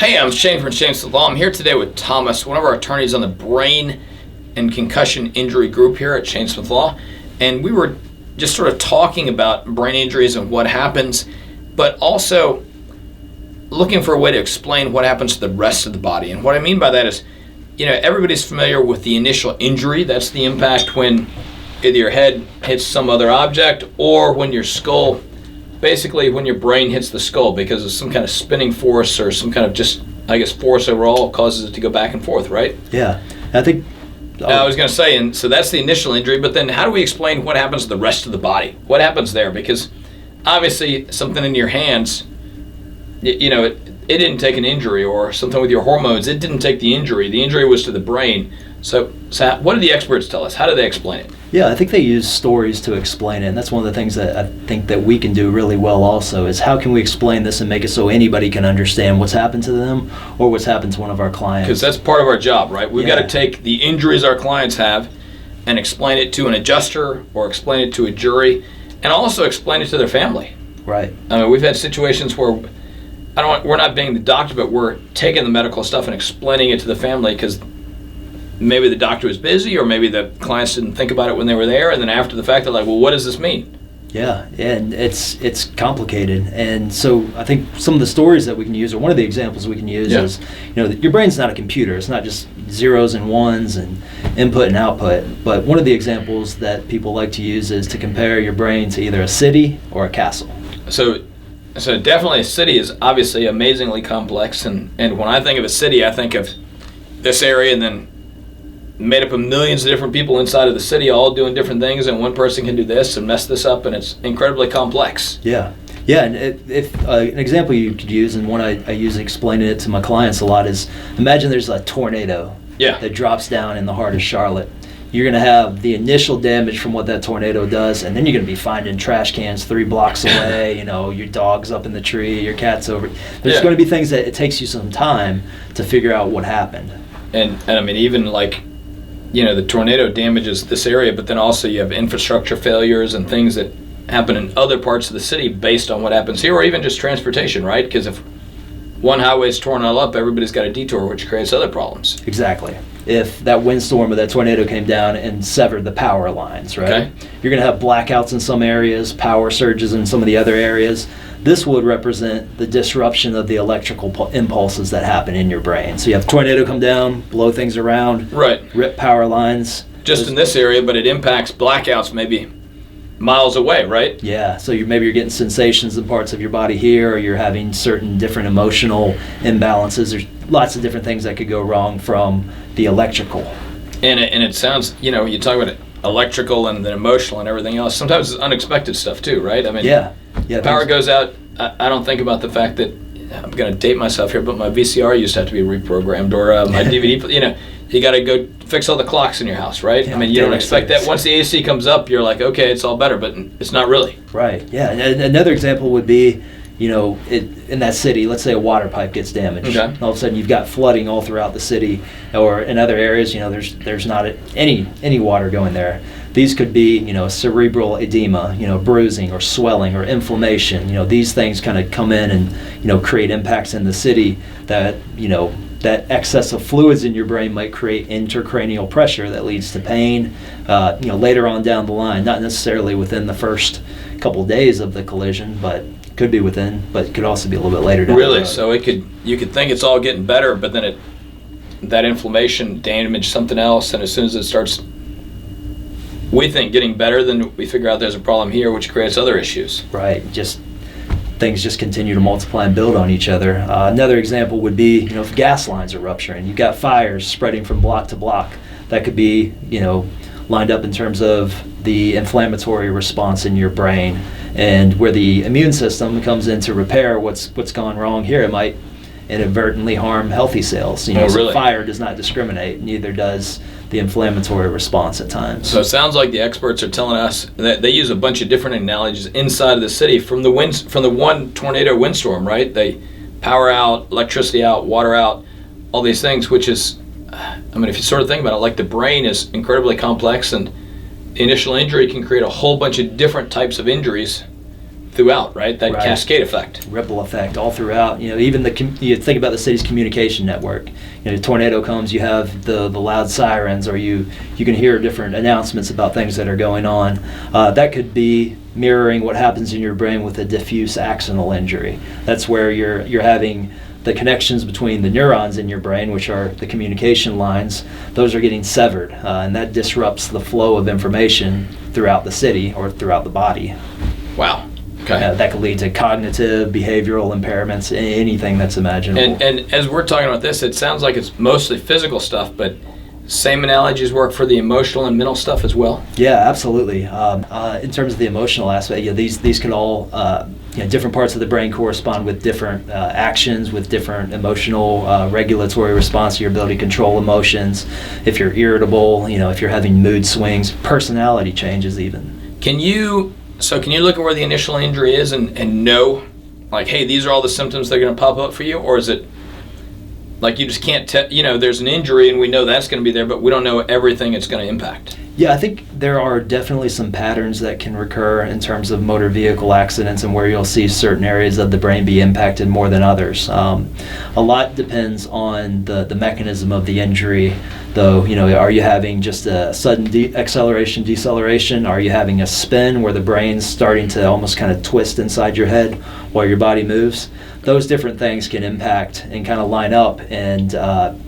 Hey, I'm Shane from Shane's Law. I'm here today with Thomas, one of our attorneys on the brain and concussion injury group here at Shane Smith Law. And we were just sort of talking about brain injuries and what happens, but also looking for a way to explain what happens to the rest of the body. And what I mean by that is, everybody's familiar with the initial injury. That's the impact when either your head hits some other object or when your skull, basically when your brain hits the skull because of some kind of spinning force or some kind of force overall causes it to go back and forth, right? Yeah, I think... I was going to say, and so that's the initial injury, but then how do we explain what happens to the rest of the body? What happens there? Because obviously something in your hands, it didn't take an injury, or something with your hormones, it didn't take the injury. The injury was to the brain. So what do the experts tell us? How do they explain it? Yeah, I think they use stories to explain it, and that's one of the things that I think that we can do really well also, is how can we explain this and make it so anybody can understand what's happened to them or what's happened to one of our clients. Because that's part of our job, right? We've got to take the injuries our clients have and explain it to an adjuster or explain it to a jury and also explain it to their family. Right. I mean, we've had situations where we're not being the doctor, but we're taking the medical stuff and explaining it to the family because maybe the doctor was busy or maybe the clients didn't think about it when they were there, and then after the fact they're like, well, what does this mean? Yeah, and it's complicated. And so I think some of the stories that we can use, or one of the examples we can use is, your brain's not a computer. It's not just zeros and ones and input and output. But one of the examples that people like to use is to compare your brain to either a city or a castle. So definitely a city is obviously amazingly complex, and when I think of a city, I think of this area and then made up of millions of different people inside of the city all doing different things, and one person can do this and mess this up, and it's incredibly complex. Yeah, and if an example you could use, and one I use explaining it to my clients a lot, is imagine there's a tornado that drops down in the heart of Charlotte. You're going to have the initial damage from what that tornado does, and then you're going to be finding trash cans 3 blocks away, your dog's up in the tree, your cat's over. There's going to be things that it takes you some time to figure out what happened. And I mean, even like, the tornado damages this area, but then also you have infrastructure failures and things that happen in other parts of the city based on what happens here, or even just transportation, right? Because if one highway is torn all up, everybody's got a detour, which creates other problems. Exactly. If that windstorm or that tornado came down and severed the power lines, right? Okay. You're going to have blackouts in some areas, power surges in some of the other areas. This would represent the disruption of the electrical impulses that happen in your brain. So you have tornado come down, blow things around, rip power lines. Just in this area, but it impacts blackouts maybe miles away, right? Yeah, so maybe you're getting sensations in parts of your body here, or you're having certain different emotional imbalances. There's lots of different things that could go wrong from the electrical. And it sounds, you talk about it, electrical and then emotional and everything else. Sometimes it's unexpected stuff too, right? I mean, power goes out. I don't think about the fact that, I'm going to date myself here, but my VCR used to have to be reprogrammed, or my DVD, you got to go fix all the clocks in your house, right? Yeah, I mean, you don't expect that. Once the AC comes up, you're like, okay, it's all better, but it's not really. Right, yeah. And another example would be, in that city, let's say a water pipe gets damaged. Okay. All of a sudden you've got flooding all throughout the city, or in other areas, there's not any water going there. These could be, cerebral edema, bruising or swelling or inflammation. These things kind of come in and, create impacts in the city that, that excess of fluids in your brain might create intracranial pressure that leads to pain, later on down the line, not necessarily within the first couple days of the collision, but could be within, but it could also be a little bit later down the road. So you could think it's all getting better, but then that inflammation damaged something else, and as soon as it starts, we think, getting better, then we figure out there's a problem here, which creates other issues. Right, things just continue to multiply and build on each other. Another example would be, if gas lines are rupturing, you've got fires spreading from block to block. That could be, lined up in terms of the inflammatory response in your brain, and where the immune system comes in to repair what's gone wrong here. It might inadvertently harm healthy cells. So fire does not discriminate, neither does the inflammatory response at times. So it sounds like the experts are telling us that they use a bunch of different analogies inside of the city from the one tornado windstorm, right? They power out, electricity out, water out, all these things, which is, if you sort of think about it, like the brain is incredibly complex, and the initial injury can create a whole bunch of different types of injuries throughout, right? That Right. cascade effect. Ripple effect all throughout. Even you think about the city's communication network. A tornado comes, you have the loud sirens, or you can hear different announcements about things that are going on. That could be mirroring what happens in your brain with a diffuse axonal injury. That's where you're having the connections between the neurons in your brain, which are the communication lines, those are getting severed, and that disrupts the flow of information throughout the city or throughout the body. Wow. Okay. That could lead to cognitive, behavioral impairments, anything that's imaginable. And as we're talking about this, it sounds like it's mostly physical stuff, but same analogies work for the emotional and mental stuff as well? Yeah, absolutely. In terms of the emotional aspect, these could all, different parts of the brain correspond with different actions, with different emotional regulatory response to your ability to control emotions. If you're irritable, if you're having mood swings, personality changes even. Can you look at where the initial injury is and know, like, hey, these are all the symptoms that are going to pop up for you? Or is it like you just can't there's an injury and we know that's going to be there, but we don't know everything it's going to impact? Yeah, I think there are definitely some patterns that can recur in terms of motor vehicle accidents and where you'll see certain areas of the brain be impacted more than others. A lot depends on the mechanism of the injury, though. Are you having just a sudden acceleration, deceleration? Are you having a spin where the brain's starting to almost kind of twist inside your head while your body moves? Those different things can impact and kind of line up and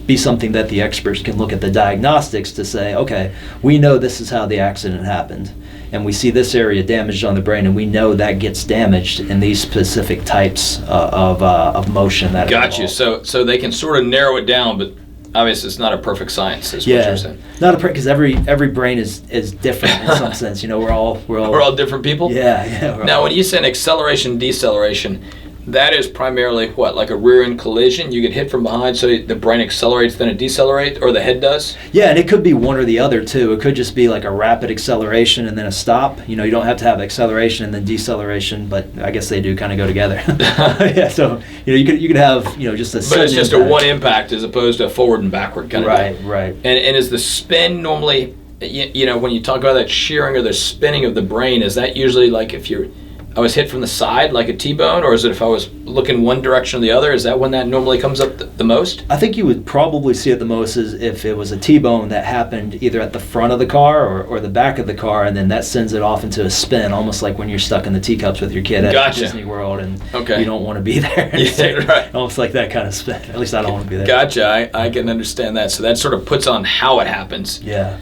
be something that the experts can look at the diagnostics to say, okay, we know this is how the accident happened, and we see this area damaged on the brain, and we know that gets damaged in these specific types of motion. That Got you. So they can sort of narrow it down, but obviously it's not a perfect science, is what you're saying. Not a perfect, because every brain is different in some sense. We're all different people. Yeah. Now, when you say an acceleration, deceleration, that is primarily what, like a rear end collision? You get hit from behind, so the brain accelerates, then it decelerates, or the head does? Yeah, and it could be one or the other too. It could just be like a rapid acceleration and then a stop. You don't have to have acceleration and then deceleration, but I guess they do kind of go together. Yeah, so you could have just a. But it's just impact. A one impact as opposed to a forward and backward kind of thing. Right. And is the spin normally, when you talk about that shearing or the spinning of the brain, is that usually like if I was hit from the side like a T-bone, or is it if I was looking one direction or the other? Is that when that normally comes up the most? I think you would probably see it the most as if it was a T-bone that happened either at the front of the car or the back of the car, and then that sends it off into a spin, almost like when you're stuck in the teacups with your kid at Disney World and you don't want to be there. Yeah, right. Almost like that kind of spin. At least I don't want to be there. Gotcha. I can understand that. So that sort of puts on how it happens. Yeah.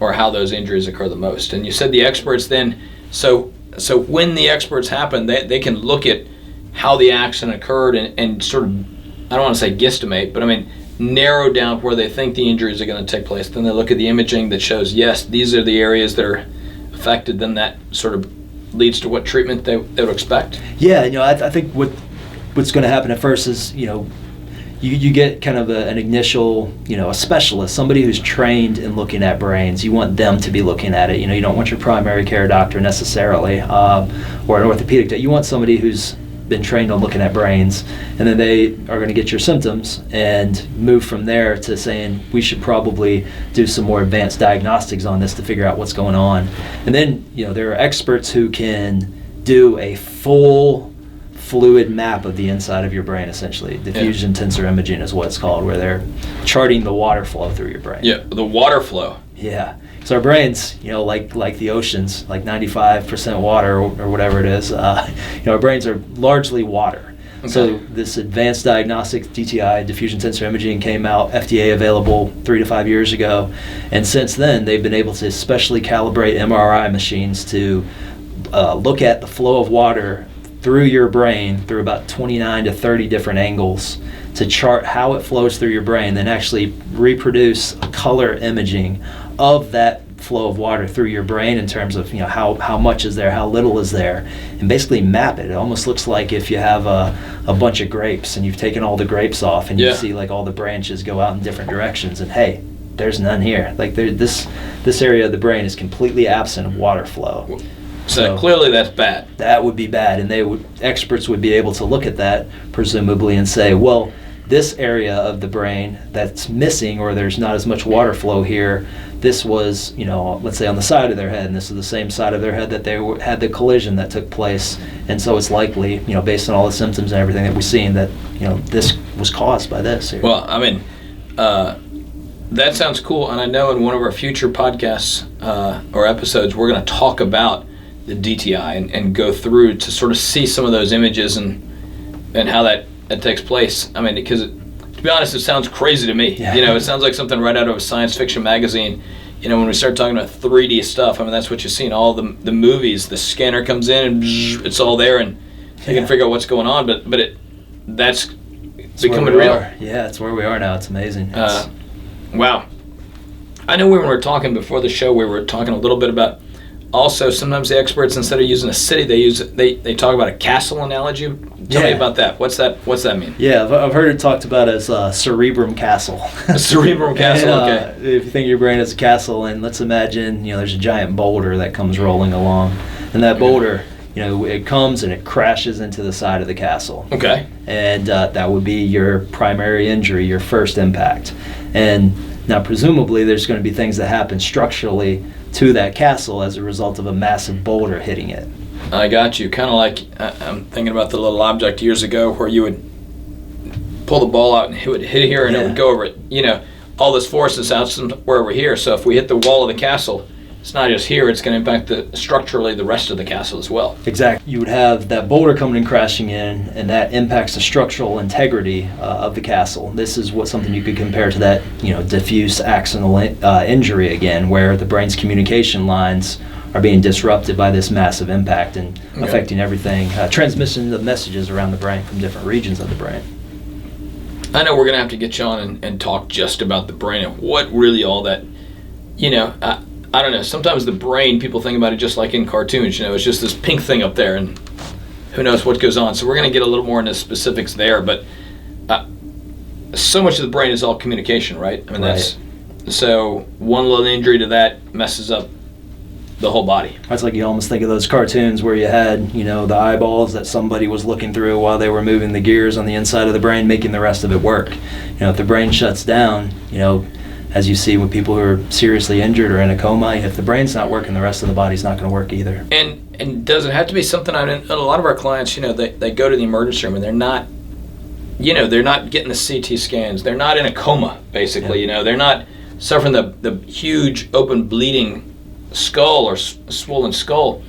Or how those injuries occur the most. And you said the experts then... So when the experts happen, they can look at how the accident occurred and sort of, I don't want to say guesstimate, but I mean narrow down where they think the injuries are going to take place. Then they look at the imaging that shows, yes, these are the areas that are affected. Then that sort of leads to what treatment they would expect. Yeah, I think what's going to happen at first is, you get kind of an initial, a specialist, somebody who's trained in looking at brains. You want them to be looking at it. You don't want your primary care doctor necessarily, or an orthopedic doctor. You want somebody who's been trained on looking at brains, and then they are going to get your symptoms and move from there to saying we should probably do some more advanced diagnostics on this to figure out what's going on. And then, there are experts who can do a full fluid map of the inside of your brain, essentially. Diffusion tensor imaging is what it's called, where they're charting the water flow through your brain. Yeah, the water flow. Yeah. So our brains, like the oceans, like 95% water or whatever it is, our brains are largely water. Okay. So this advanced diagnostics, DTI, diffusion tensor imaging, came out, FDA available 3 to 5 years ago. And since then, they've been able to specially calibrate MRI machines to look at the flow of water through your brain through about 29 to 30 different angles to chart how it flows through your brain, then actually reproduce a color imaging of that flow of water through your brain in terms of how much is there, how little is there, and basically map it. It almost looks like if you have a bunch of grapes and you've taken all the grapes off and you see like all the branches go out in different directions, and hey, there's none here. Like this area of the brain is completely absent of water flow. So clearly that's bad. That would be bad, and experts would be able to look at that presumably and say, well, this area of the brain that's missing, or there's not as much water flow here. This was, let's say on the side of their head, and this is the same side of their head that they had the collision that took place. And so it's likely, based on all the symptoms and everything that we've seen, that, this was caused by this here. Well, I mean, that sounds cool. And I know in one of our future podcasts or episodes, we're going to talk about the DTI and go through to sort of see some of those images and how that takes place. I mean, because to be honest, it sounds crazy to me. Yeah. It sounds like something right out of a science fiction magazine. When we start talking about 3D stuff, I mean, that's what you see in all the movies. The scanner comes in and it's all there, and you can figure out what's going on. But that's becoming real. Yeah, it's where we are now. It's amazing. Wow. I know when we were talking before the show, we were talking a little bit about also sometimes the experts, instead of using a city, they talk about a castle analogy. Tell me about that. What's that mean? Yeah, I've heard it talked about as cerebrum castle. A cerebrum castle, And, okay. If you think of your brain as a castle, and let's imagine, there's a giant boulder that comes rolling along, and that boulder, it comes and it crashes into the side of the castle. Okay. And that would be your primary injury, your first impact. And now presumably there's going to be things that happen structurally to that castle as a result of a massive boulder hitting it. I got you. Kind of like, I'm thinking about the little object years ago where you would pull the ball out and it would hit here and it would go over it. All this force is out somewhere over here. So if we hit the wall of the castle, it's not just here, it's going to impact structurally the rest of the castle as well. Exactly. You would have that boulder coming and crashing in, and that impacts the structural integrity of the castle. This is something you could compare to that, diffuse accidental injury again, where the brain's communication lines are being disrupted by this massive impact and affecting everything, transmission of messages around the brain from different regions of the brain. I know we're going to have to get you on and talk just about the brain and what really all that, I don't know, sometimes the brain, people think about it just like in cartoons, it's just this pink thing up there and who knows what goes on. So we're going to get a little more into specifics there, but so much of the brain is all communication, right? I mean, so one little injury to that messes up the whole body. It's like you almost think of those cartoons where you had, the eyeballs that somebody was looking through while they were moving the gears on the inside of the brain, making the rest of it work. If the brain shuts down, as you see with people who are seriously injured or in a coma, if the brain's not working, the rest of the body's not going to work either. And does it have to be something? I mean, a lot of our clients, they go to the emergency room and they're not, they're not getting the CT scans. They're not in a coma, basically. Yeah. They're not suffering the huge open bleeding skull or swollen skull.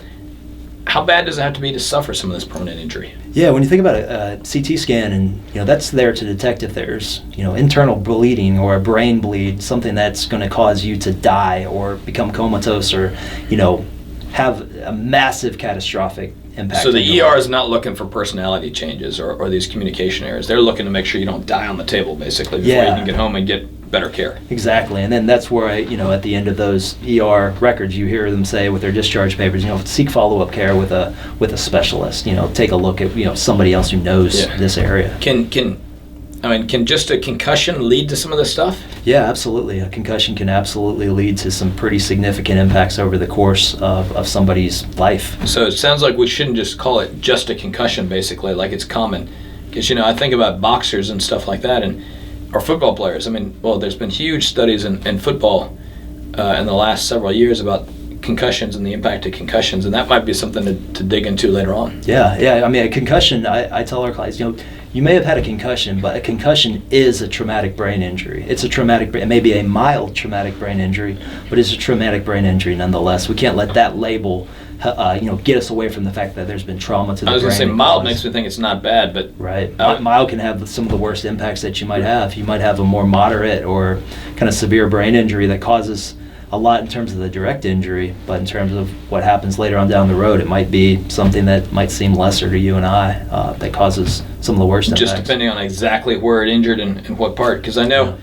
How bad does it have to be to suffer some of this permanent injury? Yeah, when you think about a CT scan, and that's there to detect if there's internal bleeding or a brain bleed, something that's going to cause you to die or become comatose or have a massive catastrophic impact. So the ER is not looking for personality changes or these communication errors. They're looking to make sure you don't die on the table, basically, before you can get home and get better care. Exactly, and then that's where at the end of those ER records, you hear them say with their discharge papers, seek follow-up care with a specialist. Take a look at somebody else who knows this area. Can just a concussion lead to some of this stuff? Yeah, absolutely. A concussion can absolutely lead to some pretty significant impacts over the course of somebody's life. So it sounds like we shouldn't just call it just a concussion, basically, like it's common. Because, I think about boxers and stuff like that, or football players. I mean, there's been huge studies in football in the last several years about concussions and the impact of concussions, and that might be something to dig into later on. Yeah. I mean, a concussion, I tell our clients, you may have had a concussion, but a concussion is a traumatic brain injury. It's it may be a mild traumatic brain injury, but it's a traumatic brain injury nonetheless. We can't let that label get us away from the fact that there's been trauma to the brain. I was going to say mild makes me think it's not bad, but... Right. Mild can have some of the worst impacts that you might have. You might have a more moderate or kind of severe brain injury that causes a lot in terms of the direct injury, but in terms of what happens later on down the road, it might be something that might seem lesser to you and I that causes some of the worst impacts. Just depending on exactly where it injured and what part. Because I know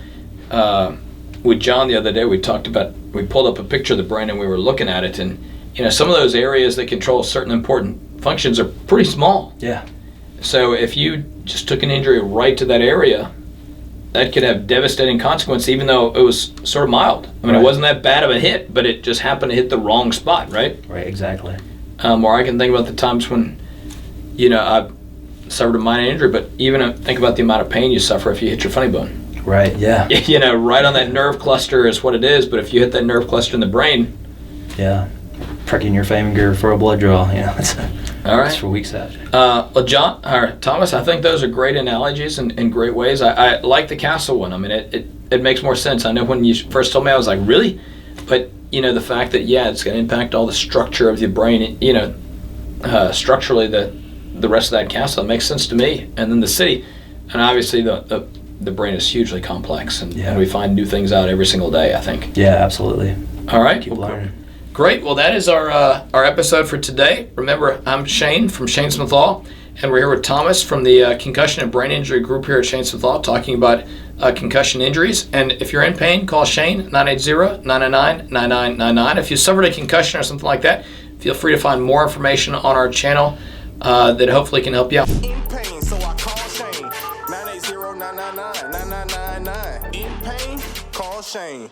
with John the other day, we pulled up a picture of the brain and we were looking at it, and some of those areas that control certain important functions are pretty small. Yeah. So if you just took an injury right to that area, that could have devastating consequences, even though it was sort of mild. I mean, It wasn't that bad of a hit, but it just happened to hit the wrong spot, right? Right, exactly. Or I can think about the times when, suffered a minor injury, but even think about the amount of pain you suffer if you hit your funny bone. Right, yeah. You know, right on that nerve cluster is what it is, but if you hit that nerve cluster in the brain. Yeah, pricking your finger for a blood draw, you know, All right. It's for weeks after. Well, John, or Thomas, I think those are great analogies and great ways. I like the castle one. I mean, it makes more sense. I know when you first told me, I was like, really? But, you know, the fact that, yeah, it's going to impact all the structure of the brain, you know, structurally the rest of that castle, it makes sense to me. And then the city, and obviously the brain is hugely complex, and we find new things out every single day, I think. Yeah, absolutely. All right. Keep learning. Great. Well, that is our episode for today. Remember, I'm Shane from Shane Smith Law, and we're here with Thomas from the Concussion and Brain Injury Group here at Shane Smith Law, talking about concussion injuries. And if you're in pain, call Shane, 980-999-9999. If you suffered a concussion or something like that, feel free to find more information on our channel that hopefully can help you out. In pain, so I call Shane, 980-999-9999. In pain, call Shane.